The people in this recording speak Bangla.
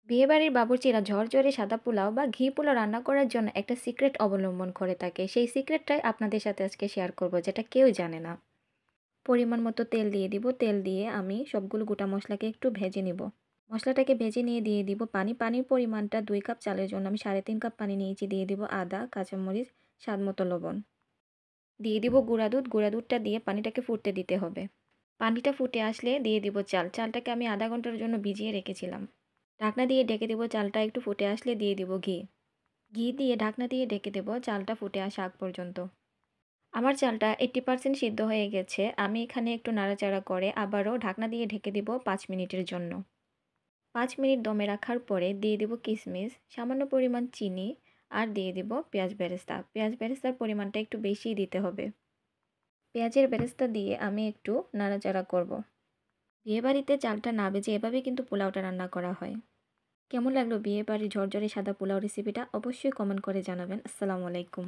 বিয়েবাড়ির বাবুর্চিরা ঝরঝরে সাদা পোলাও বা ঘি পোলাও রান্না করার জন্য একটা সিক্রেট অবলম্বন করে থাকে। সেই সিক্রেটটাই আপনাদের সাথে আজকে শেয়ার করব, যেটা কেউ জানে না। পরিমাণ মতো তেল দিয়ে দিব। তেল দিয়ে আমি সবগুলো গোটা মশলাকে একটু ভেজে নিব। মশলাটাকে ভেজে নিয়ে দিয়ে দিব পানি। পানির পরিমাণটা ২ কাপ চালের জন্য আমি ৩.৫ কাপ পানি নিয়েছি। দিয়ে দিব আদা, কাঁচামরিচ, স্বাদমতো লবণ। দিয়ে দিব গুঁড়া দুধ। গুঁড়া দুধটা দিয়ে পানিটাকে ফুটতে দিতে হবে। পানিটা ফুটে আসলে দিয়ে দিব চাল। চালটাকে আমি আধা ঘন্টার জন্য ভিজিয়ে রেখেছিলাম। ঢাকনা দিয়ে ঢেকে দেবো। চালটা একটু ফুটে আসলে দিয়ে দিব ঘি। ঘি দিয়ে ঢাকনা দিয়ে ঢেকে দেবো চালটা ফুটে আসা আগ পর্যন্ত। আমার চালটা 80% সিদ্ধ হয়ে গেছে। আমি এখানে একটু নাড়াচাড়া করে আবারও ঢাকনা দিয়ে ঢেকে দিব ৫ মিনিটের জন্য। ৫ মিনিট দমে রাখার পরে দিয়ে দিব কিশমিশ, সামান্য পরিমাণ চিনি আর দিয়ে দিব পেঁয়াজ বেরেস্তা। পেঁয়াজ বেরেস্তার পরিমাণটা একটু বেশিই দিতে হবে। পেঁয়াজের বেরেস্তা দিয়ে আমি একটু নাড়াচাড়া করব। বিয়েবাড়িতে চালটা না ভেজে এভাবেই কিন্তু পোলাওটা রান্না করা হয়। কেমন লাগলো বিয়েবাড়ির ঝরঝরে সাদা পোলাও রেসিপিটা? অবশ্যই কমেন্ট করে জানাবেন। আসসালামু আলাইকুম।